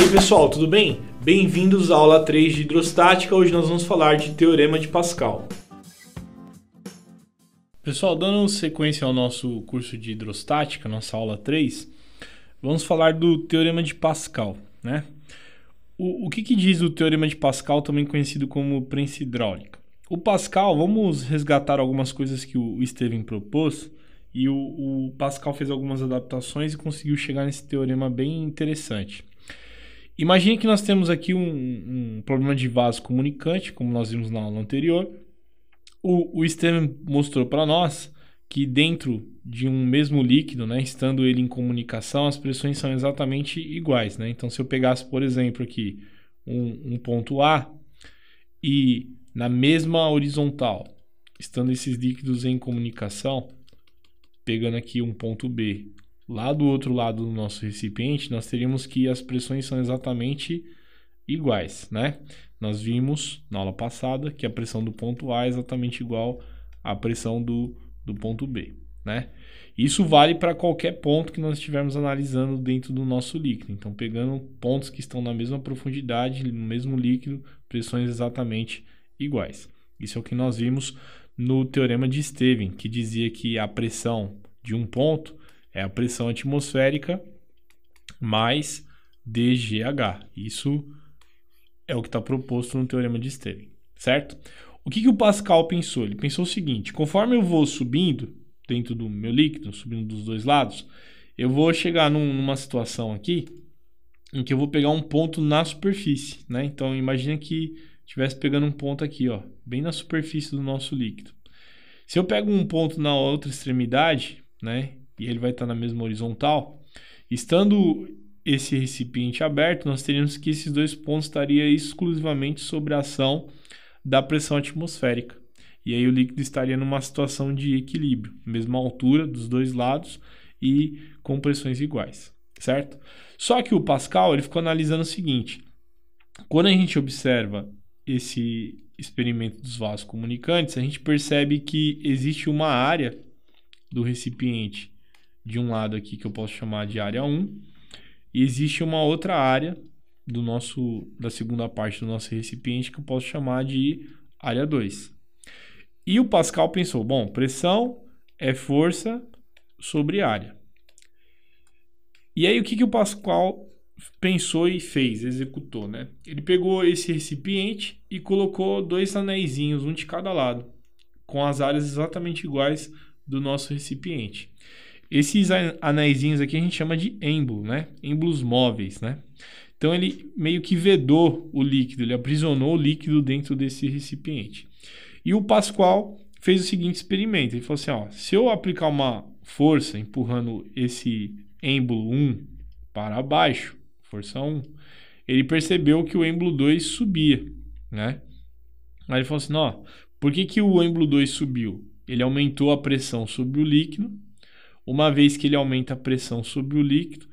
aí pessoal, tudo bem? Bem-vindos à aula 3 de hidrostática. Hoje nós vamos falar de Teorema de Pascal. Pessoal, dando sequência ao nosso curso de hidrostática, nossa aula 3, vamos falar do Teorema de Pascal, né? O que diz o Teorema de Pascal, também conhecido como prensa hidráulica? O Pascal, vamos resgatar algumas coisas que o Estevam propôs, e o Pascal fez algumas adaptações e conseguiu chegar nesse teorema bem interessante. Imagine que nós temos aqui um problema de vaso comunicante, como nós vimos na aula anterior. O Estevam mostrou para nós que dentro de um mesmo líquido, né, estando ele em comunicação, as pressões são exatamente iguais, né? Então, se eu pegasse, por exemplo, aqui um ponto A e na mesma horizontal, estando esses líquidos em comunicação, pegando aqui um ponto B, lá do outro lado do nosso recipiente, nós teríamos que as pressões são exatamente iguais, né? Nós vimos na aula passada que a pressão do ponto A é exatamente igual à pressão do ponto B, né? Isso vale para qualquer ponto que nós estivermos analisando dentro do nosso líquido. Então, pegando pontos que estão na mesma profundidade, no mesmo líquido, pressões exatamente iguais. Isso é o que nós vimos no Teorema de Estevam, que dizia que a pressão de um ponto é a pressão atmosférica mais dGH. Isso é o que está proposto no Teorema de Estevam, certo? O que o Pascal pensou? Ele pensou o seguinte: conforme eu vou subindo dentro do meu líquido, subindo dos dois lados, eu vou chegar numa situação aqui em que eu vou pegar um ponto na superfície, né? Então, imagina que estivesse pegando um ponto aqui, ó, bem na superfície do nosso líquido. Se eu pego um ponto na outra extremidade, né, e ele vai estar na mesma horizontal, estando esse recipiente aberto, nós teríamos que esses dois pontos estariam exclusivamente sob a ação da pressão atmosférica. E aí o líquido estaria numa situação de equilíbrio, mesma altura dos dois lados e com pressões iguais, certo? Só que o Pascal, ele ficou analisando o seguinte: quando a gente observa esse experimento dos vasos comunicantes, a gente percebe que existe uma área do recipiente de um lado aqui que eu posso chamar de área 1, e existe uma outra área da segunda parte do nosso recipiente que eu posso chamar de área 2. E o Pascal pensou, bom, pressão é força sobre área. E aí o que o Pascal pensou e fez, executou, né? Ele pegou esse recipiente e colocou dois anéisinhos, um de cada lado, com as áreas exatamente iguais do nosso recipiente. Esses anéisinhos aqui a gente chama de êmbolo, né? Êmbolos móveis, né? Então ele meio que vedou o líquido, ele aprisionou o líquido dentro desse recipiente. E o Pascal fez o seguinte experimento, ele falou assim, ó, se eu aplicar uma força empurrando esse êmbolo 1 para baixo, força 1, ele percebeu que o êmbolo 2 subia, né? Aí ele falou assim, ó, por que o êmbolo 2 subiu? Ele aumentou a pressão sobre o líquido. Uma vez que ele aumenta a pressão sobre o líquido,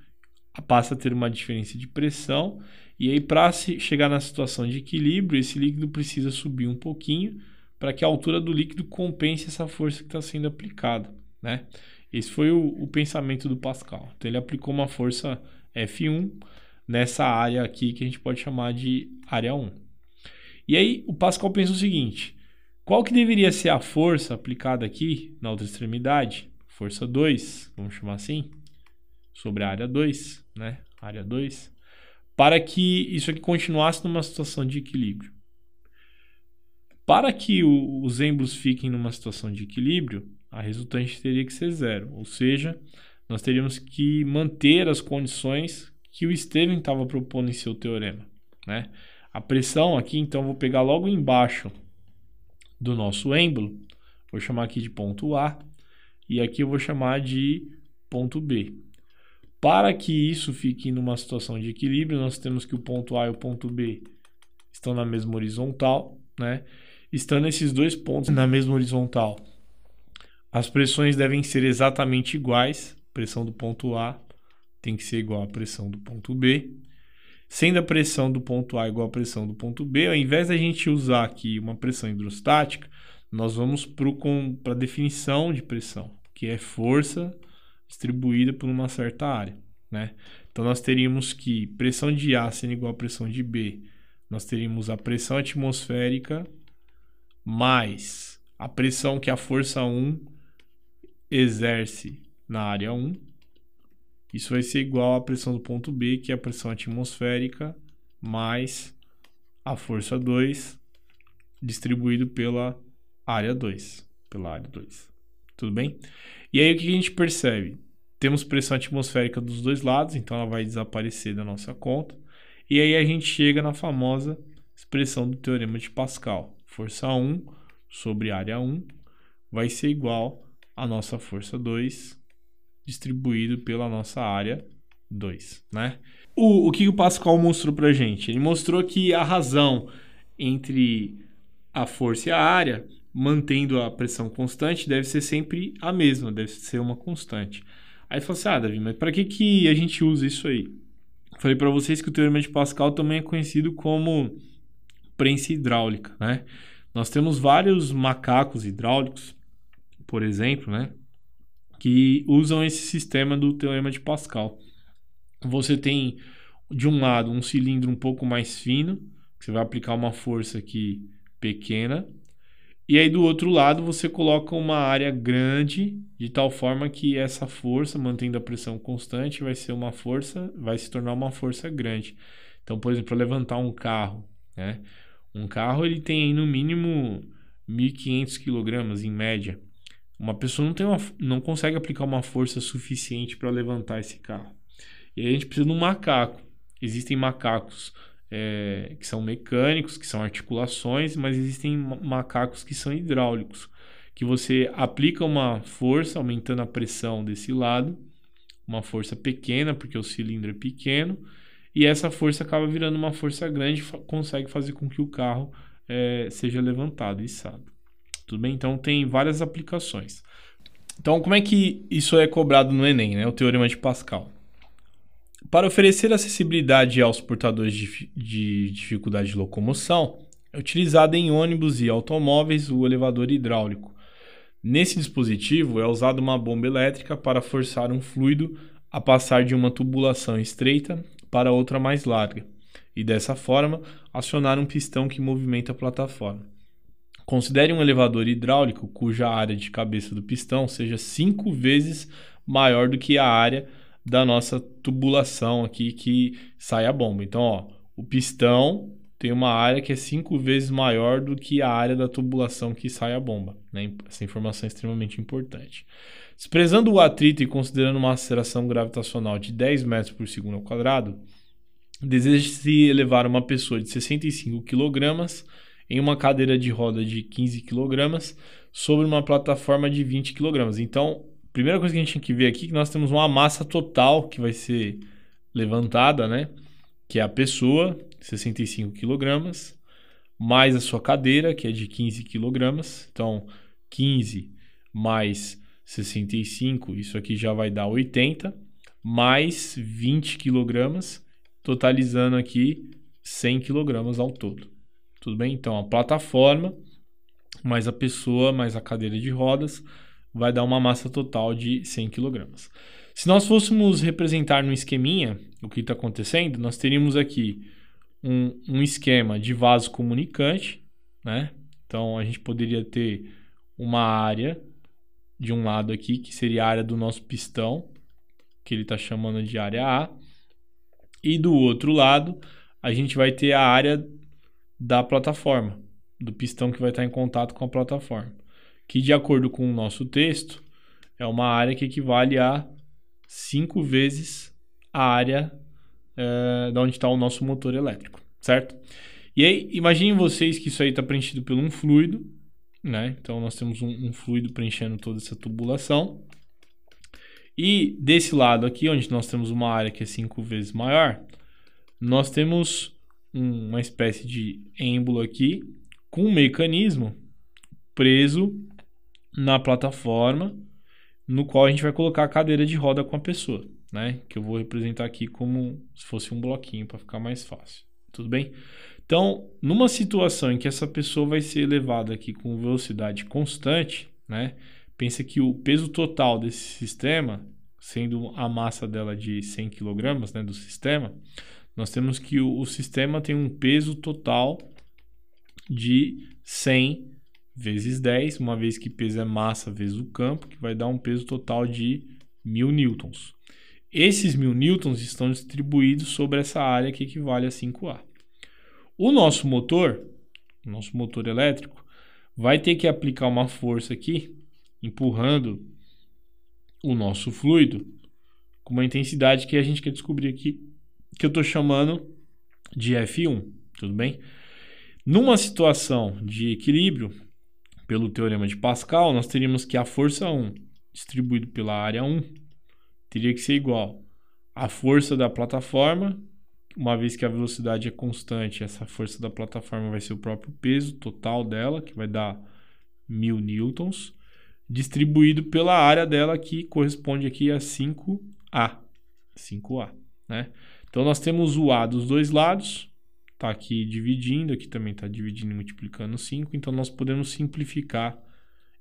passa a ter uma diferença de pressão, e aí para chegar na situação de equilíbrio, esse líquido precisa subir um pouquinho para que a altura do líquido compense essa força que está sendo aplicada, né? Esse foi o pensamento do Pascal. Então ele aplicou uma força F1 nessa área aqui que a gente pode chamar de área 1. E aí o Pascal pensou o seguinte: qual que deveria ser a força aplicada aqui na outra extremidade? Força 2, vamos chamar assim, sobre a área 2, né? Área 2, para que isso aqui continuasse numa situação de equilíbrio. Para que os êmbolos fiquem numa situação de equilíbrio, a resultante teria que ser zero, ou seja, nós teríamos que manter as condições que o Estevam estava propondo em seu teorema, né? A pressão aqui, então, eu vou pegar logo embaixo do nosso êmbolo, vou chamar aqui de ponto A, e aqui eu vou chamar de ponto B. Para que isso fique numa situação de equilíbrio, nós temos que o ponto A e o ponto B estão na mesma horizontal, né? Estando esses dois pontos na mesma horizontal, as pressões devem ser exatamente iguais. A pressão do ponto A tem que ser igual à pressão do ponto B. Sendo a pressão do ponto A igual à pressão do ponto B, ao invés da gente usar aqui uma pressão hidrostática, nós vamos para a definição de pressão, que é força distribuída por uma certa área, né? Então, nós teríamos que pressão de A sendo igual a pressão de B, nós teríamos a pressão atmosférica mais a pressão que a força 1 exerce na área 1. Isso vai ser igual à pressão do ponto B, que é a pressão atmosférica mais a força 2 distribuído pela área 2. Tudo bem? E aí o que a gente percebe? Temos pressão atmosférica dos dois lados, então ela vai desaparecer da nossa conta. E aí a gente chega na famosa expressão do teorema de Pascal. Força 1 sobre área 1 vai ser igual à nossa força 2 distribuído pela nossa área 2, né? O que o Pascal mostrou pra gente? Ele mostrou que a razão entre a força e a área, mantendo a pressão constante, deve ser sempre a mesma, deve ser uma constante. Aí falou assim, Davi, mas para que a gente usa isso aí? Falei para vocês que o teorema de Pascal também é conhecido como prensa hidráulica, né? Nós temos vários macacos hidráulicos, por exemplo, né, que usam esse sistema do teorema de Pascal. Você tem, de um lado, um cilindro um pouco mais fino, que você vai aplicar uma força aqui pequena, e aí do outro lado você coloca uma área grande, de tal forma que essa força, mantendo a pressão constante, vai se tornar uma força grande. Então, por exemplo, para levantar um carro, né? Um carro ele tem no mínimo 1.500 kg em média. Uma pessoa não consegue aplicar uma força suficiente para levantar esse carro. E aí a gente precisa de um macaco. Existem macacos que são mecânicos, que são articulações, mas existem macacos que são hidráulicos, que você aplica uma força aumentando a pressão desse lado, uma força pequena, porque o cilindro é pequeno, e essa força acaba virando uma força grande e consegue fazer com que o carro seja levantado e içado. Tudo bem? Então tem várias aplicações. Então como é que isso é cobrado no Enem, né? O teorema de Pascal. Para oferecer acessibilidade aos portadores de dificuldade de locomoção, é utilizado em ônibus e automóveis o elevador hidráulico. Nesse dispositivo é usada uma bomba elétrica para forçar um fluido a passar de uma tubulação estreita para outra mais larga, e dessa forma acionar um pistão que movimenta a plataforma. Considere um elevador hidráulico cuja área de cabeça do pistão seja 5 vezes maior do que a área da nossa tubulação aqui que sai a bomba. Então, ó, o pistão tem uma área que é 5 vezes maior do que a área da tubulação que sai a bomba, né? Essa informação é extremamente importante. Desprezando o atrito e considerando uma aceleração gravitacional de 10 metros por segundo ao quadrado, deseja-se elevar uma pessoa de 65 kg em uma cadeira de roda de 15 kg sobre uma plataforma de 20 kg. Então, a primeira coisa que a gente tem que ver aqui é que nós temos uma massa total que vai ser levantada, né? Que é a pessoa, 65 kg, mais a sua cadeira, que é de 15 kg. Então, 15 mais 65, isso aqui já vai dar 80, mais 20 kg, totalizando aqui 100 kg ao todo. Tudo bem? Então, a plataforma, mais a pessoa, mais a cadeira de rodas, vai dar uma massa total de 100 kg. Se nós fôssemos representar no esqueminha o que está acontecendo, nós teríamos aqui um esquema de vaso comunicante, né? Então, a gente poderia ter uma área de um lado aqui, que seria a área do nosso pistão, que ele está chamando de área A. E do outro lado, a gente vai ter a área da plataforma, do pistão que vai estar em contato com a plataforma, que de acordo com o nosso texto, é uma área que equivale a 5 vezes a área de onde está o nosso motor elétrico, certo? E aí, imaginem vocês que isso aí está preenchido por um fluido, né? Então, nós temos um fluido preenchendo toda essa tubulação. E desse lado aqui, onde nós temos uma área que é 5 vezes maior, nós temos uma espécie de êmbolo aqui com um mecanismo preso na plataforma, no qual a gente vai colocar a cadeira de roda com a pessoa, né? Que eu vou representar aqui como se fosse um bloquinho para ficar mais fácil. Tudo bem? Então, numa situação em que essa pessoa vai ser elevada aqui com velocidade constante, né? Pensa que o peso total desse sistema sendo a massa dela de 100 kg, né, do sistema, nós temos que o sistema tem um peso total de 100 vezes 10, uma vez que peso é massa vezes o campo, que vai dar um peso total de 1000 newtons. Esses 1000 newtons estão distribuídos sobre essa área que equivale a 5A. O nosso motor elétrico, vai ter que aplicar uma força aqui, empurrando o nosso fluido com uma intensidade que a gente quer descobrir aqui, que eu estou chamando de F1, tudo bem? Numa situação de equilíbrio, pelo teorema de Pascal, nós teríamos que a força 1 distribuído pela área 1 teria que ser igual à força da plataforma, uma vez que a velocidade é constante, essa força da plataforma vai ser o próprio peso total dela, que vai dar 1000 newtons, distribuído pela área dela, que corresponde aqui a 5A, né? Então, nós temos o A dos dois lados, está aqui dividindo, aqui também está dividindo e multiplicando 5, então nós podemos simplificar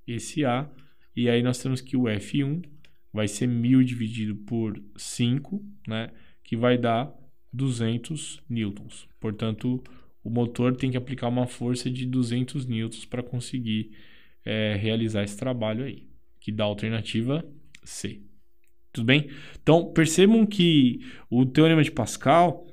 esse A, e aí nós temos que o F1 vai ser 1000 dividido por 5, né, que vai dar 200 newtons. Portanto, o motor tem que aplicar uma força de 200 newtons para conseguir realizar esse trabalho aí, que dá a alternativa C. Tudo bem? Então, percebam que o teorema de Pascal,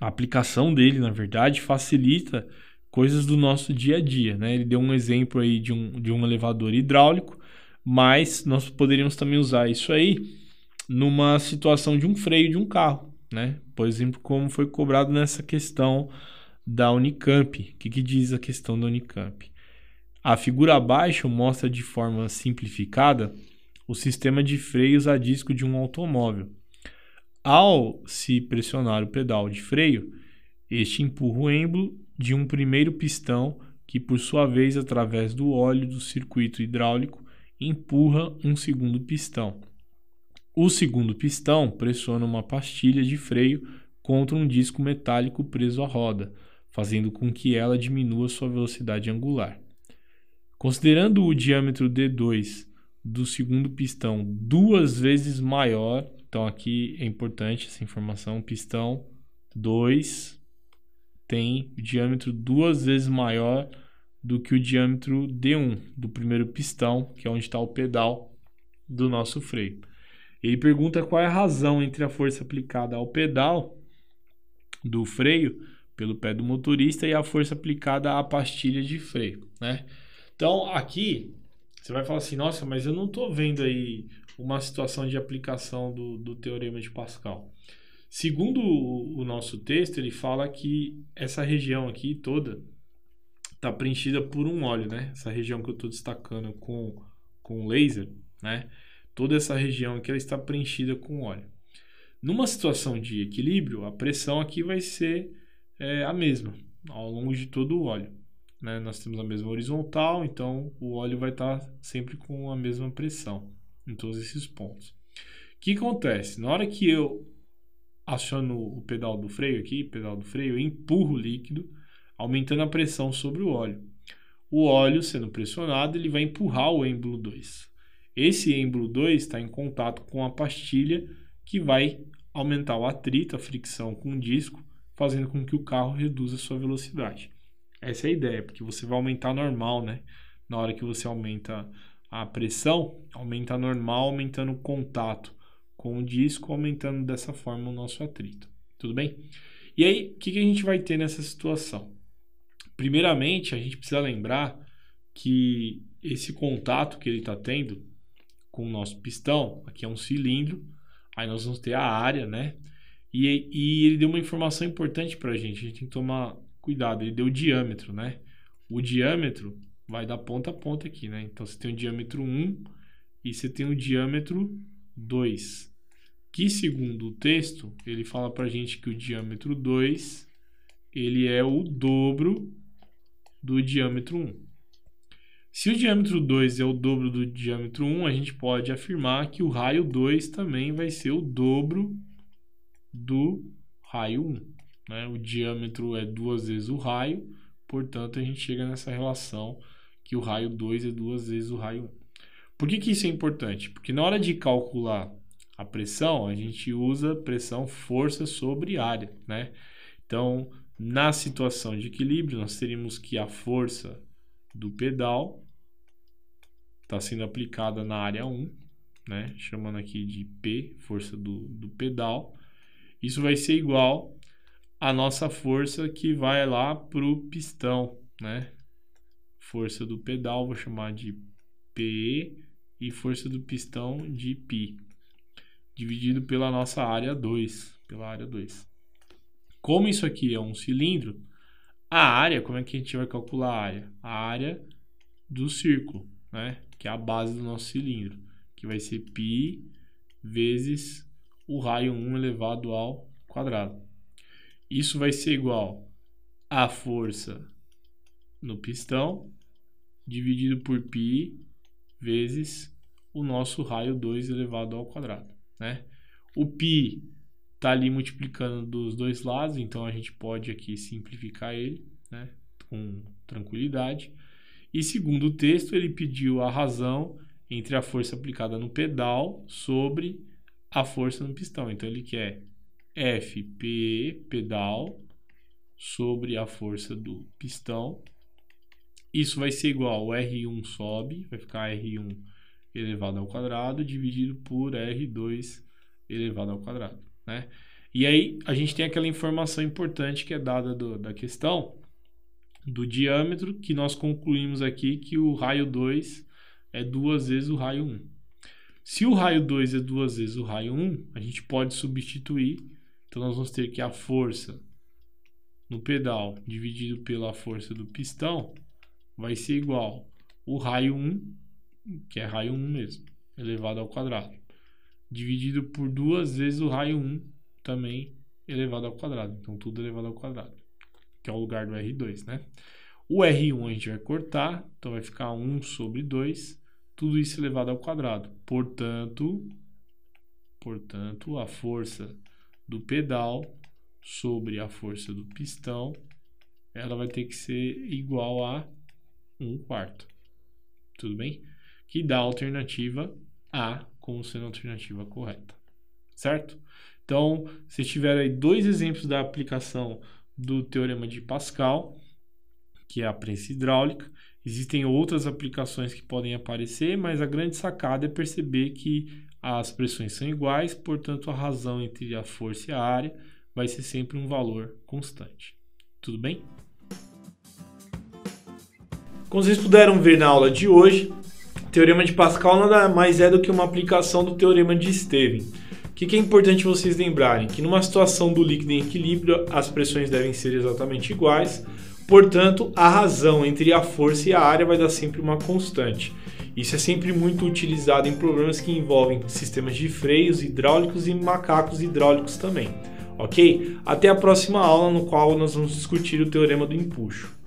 a aplicação dele, na verdade, facilita coisas do nosso dia a dia, né? Ele deu um exemplo aí de um elevador hidráulico, mas nós poderíamos também usar isso aí numa situação de um freio de um carro, né? Por exemplo, como foi cobrado nessa questão da Unicamp. O que diz a questão da Unicamp? A figura abaixo mostra de forma simplificada o sistema de freios a disco de um automóvel. Ao se pressionar o pedal de freio, este empurra o êmbolo de um primeiro pistão que, por sua vez, através do óleo do circuito hidráulico, empurra um segundo pistão. O segundo pistão pressiona uma pastilha de freio contra um disco metálico preso à roda, fazendo com que ela diminua sua velocidade angular. Considerando o diâmetro D2 do segundo pistão 2 vezes maior, então aqui é importante essa informação, pistão 2 tem o diâmetro 2 vezes maior do que o diâmetro D1 do primeiro pistão, que é onde está o pedal do nosso freio. Ele pergunta qual é a razão entre a força aplicada ao pedal do freio pelo pé do motorista e a força aplicada à pastilha de freio, né? Então, aqui, você vai falar assim, nossa, mas eu não estou vendo aí uma situação de aplicação do teorema de Pascal. Segundo o nosso texto, ele fala que essa região aqui toda está preenchida por um óleo, né? Essa região que eu estou destacando com laser, né? Toda essa região aqui ela está preenchida com óleo. Numa situação de equilíbrio, a pressão aqui vai ser a mesma ao longo de todo o óleo, né? Nós temos a mesma horizontal, então o óleo vai estar sempre com a mesma pressão em todos esses pontos. O que acontece? Na hora que eu aciono o pedal do freio eu empurro o líquido, aumentando a pressão sobre o óleo. O óleo, sendo pressionado, ele vai empurrar o êmbolo 2. Esse êmbolo 2 está em contato com a pastilha, que vai aumentar o atrito, a fricção com o disco, fazendo com que o carro reduza a sua velocidade. Essa é a ideia, porque você vai aumentar normal, né? Na hora que você aumenta a pressão, aumenta normal, aumentando o contato com o disco, aumentando dessa forma o nosso atrito. Tudo bem? E aí, o que a gente vai ter nessa situação? Primeiramente, a gente precisa lembrar que esse contato que ele está tendo com o nosso pistão, aqui é um cilindro, aí nós vamos ter a área, né? E ele deu uma informação importante para a gente tem que tomar cuidado, ele deu o diâmetro, né? O diâmetro vai da ponta a ponta aqui, né? Então você tem o diâmetro 1 e você tem o diâmetro 2, que segundo o texto, ele fala para a gente que o diâmetro 2 ele é o dobro do diâmetro 1. Se o diâmetro 2 é o dobro do diâmetro 1, a gente pode afirmar que o raio 2 também vai ser o dobro do raio 1. Né? O diâmetro é 2 vezes o raio, portanto a gente chega nessa relação que o raio 2 é 2 vezes o raio 1. Por que isso é importante? Porque na hora de calcular a pressão, a gente usa pressão, força sobre área, né? Então, na situação de equilíbrio, nós teríamos que a força do pedal está sendo aplicada na área 1, né? Chamando aqui de P, força do pedal. Isso vai ser igual à nossa força que vai lá para o pistão, né? Força do pedal, vou chamar de PE, e força do pistão de π, dividido pela nossa área 2, Como isso aqui é um cilindro, a área, como é que a gente vai calcular a área? A área do círculo, né? Que é a base do nosso cilindro, que vai ser π vezes o raio 1 elevado ao quadrado. Isso vai ser igual à força no pistão, dividido por π vezes o nosso raio 2 elevado ao quadrado, né? O π está ali multiplicando dos dois lados, então a gente pode aqui simplificar ele, né, com tranquilidade. E segundo o texto, ele pediu a razão entre a força aplicada no pedal sobre a força no pistão. Então ele quer FP, pedal, sobre a força do pistão. Isso vai ser igual, o R1 sobe, vai ficar R1 elevado ao quadrado, dividido por R2 elevado ao quadrado, né? E aí a gente tem aquela informação importante que é dada da questão do diâmetro, que nós concluímos aqui que o raio 2 é 2 vezes o raio 1. Se o raio 2 é 2 vezes o raio 1, a gente pode substituir. Então nós vamos ter que a força no pedal dividido pela força do pistão vai ser igual o raio 1, que é raio 1 mesmo, elevado ao quadrado, dividido por 2 vezes o raio 1, também elevado ao quadrado. Então tudo elevado ao quadrado, que é o lugar do R2, né? O R1 a gente vai cortar, então vai ficar 1 sobre 2, tudo isso elevado ao quadrado. Portanto, a força do pedal sobre a força do pistão, ela vai ter que ser igual a 1/4. Tudo bem? Que dá a alternativa A como sendo a alternativa correta. Certo? Então, vocês tiveram aí dois exemplos da aplicação do Teorema de Pascal, que é a prensa hidráulica. Existem outras aplicações que podem aparecer, mas a grande sacada é perceber que as pressões são iguais, portanto a razão entre a força e a área vai ser sempre um valor constante. Tudo bem? Como vocês puderam ver na aula de hoje, o Teorema de Pascal nada mais é do que uma aplicação do Teorema de Stevin. O que é importante vocês lembrarem? Que numa situação do líquido em equilíbrio, as pressões devem ser exatamente iguais, portanto, a razão entre a força e a área vai dar sempre uma constante. Isso é sempre muito utilizado em problemas que envolvem sistemas de freios hidráulicos e macacos hidráulicos também. Ok? Até a próxima aula, no qual nós vamos discutir o Teorema do Empuxo.